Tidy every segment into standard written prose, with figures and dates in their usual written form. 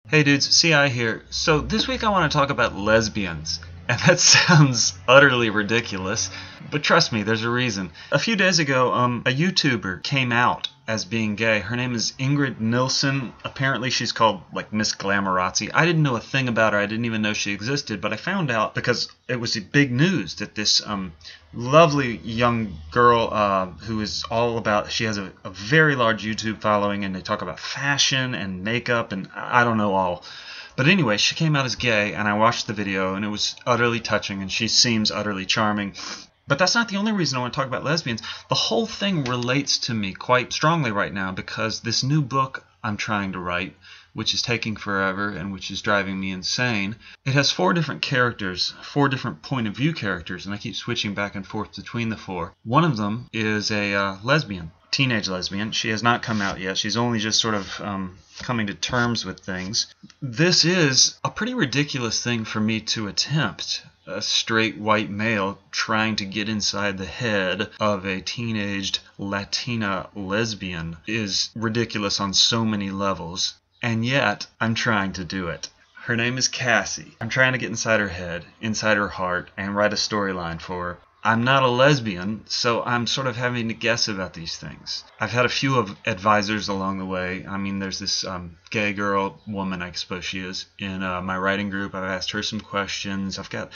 Hey dudes, CI here. So this week I want to talk about lesbians. And that sounds utterly ridiculous, but trust me, there's a reason. A few days ago, a YouTuber came out as being gay. Her name is Ingrid Nilsen. Apparently she's called like Miss Glamorazzi. I didn't know a thing about her. I didn't even know she existed, but I found out because it was big news that this lovely young girl who is all about, she has a very large YouTube following, and they talk about fashion and makeup and I don't know all. But anyway, she came out as gay, and I watched the video, and it was utterly touching, and she seems utterly charming. But that's not the only reason I want to talk about lesbians. The whole thing relates to me quite strongly right now because this new book I'm trying to write, which is taking forever and which is driving me insane, it has 4 different characters, 4 different point of view characters, and I keep switching back and forth between the 4. One of them is a lesbian. Teenage lesbian. She has not come out yet. She's only just sort of coming to terms with things. This is a pretty ridiculous thing for me to attempt. A straight white male trying to get inside the head of a teenaged Latina lesbian is ridiculous on so many levels. And yet, I'm trying to do it. Her name is Cassie. I'm trying to get inside her head, inside her heart, and write a storyline for her. I'm not a lesbian, so I'm sort of having to guess about these things. I've had a few of advisors along the way. I mean, there's this gay girl, woman, I suppose she is, in my writing group. I've asked her some questions. I've got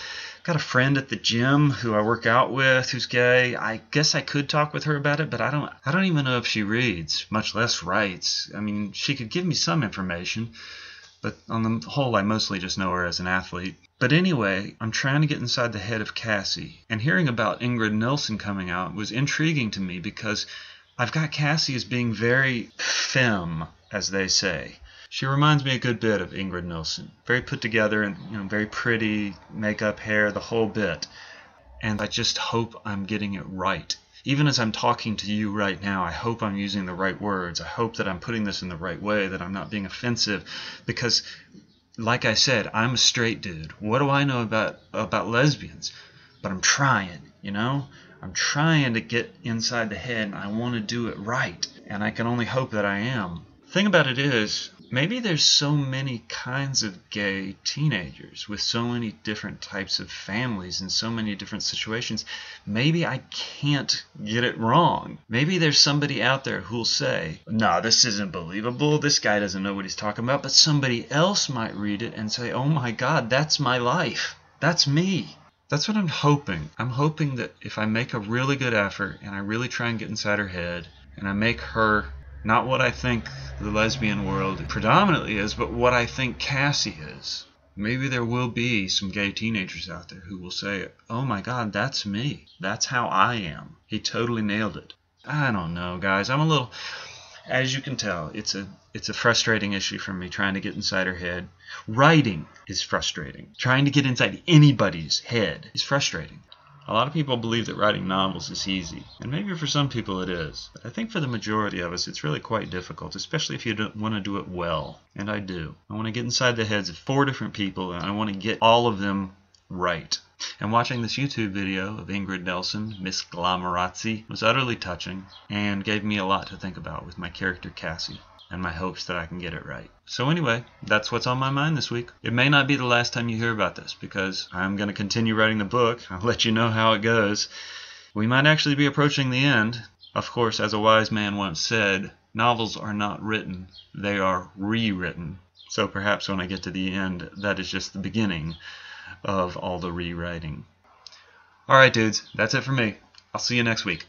a friend at the gym who I work out with who's gay. I guess I could talk with her about it, but I don't even know if she reads, much less writes. I mean, she could give me some information, but on the whole, I mostly just know her as an athlete. But anyway, I'm trying to get inside the head of Cassie. And hearing about Ingrid Nilsen coming out was intriguing to me because I've got Cassie as being very femme, as they say. She reminds me a good bit of Ingrid Nilsen. Very put together and very pretty, makeup, hair, the whole bit. And I just hope I'm getting it right. Even as I'm talking to you right now, I hope I'm using the right words. I hope that I'm putting this in the right way, that I'm not being offensive. Because, like I said, I'm a straight dude. What do I know about lesbians? But I'm trying, I'm trying to get inside the head, and I want to do it right. And I can only hope that I am. The thing about it is, maybe there's so many kinds of gay teenagers with so many different types of families and so many different situations. Maybe I can't get it wrong. Maybe there's somebody out there who'll say, no, this isn't believable. This guy doesn't know what he's talking about. But somebody else might read it and say, oh my God, that's my life. That's me. That's what I'm hoping. I'm hoping that if I make a really good effort and I really try and get inside her head and I make her not what I think the lesbian world predominantly is, but what I think Cassie is. Maybe there will be some gay teenagers out there who will say, oh my God, that's me. That's how I am. He totally nailed it. I don't know, guys. I'm a little, as you can tell, it's a frustrating issue for me trying to get inside her head. Writing is frustrating. Trying to get inside anybody's head is frustrating. A lot of people believe that writing novels is easy, and maybe for some people it is. But I think for the majority of us it's really quite difficult, especially if you don't want to do it well. And I do. I want to get inside the heads of 4 different people, and I want to get all of them right. And watching this YouTube video of Ingrid Nilsen, Miss Glamorazzi, was utterly touching and gave me a lot to think about with my character Cassie and my hopes that I can get it right. So anyway, that's what's on my mind this week. It may not be the last time you hear about this because I'm going to continue writing the book. I'll let you know how it goes. We might actually be approaching the end. Of course, as a wise man once said, novels are not written, they are rewritten. So perhaps when I get to the end, that is just the beginning of all the rewriting. Alright dudes, that's it for me. I'll see you next week.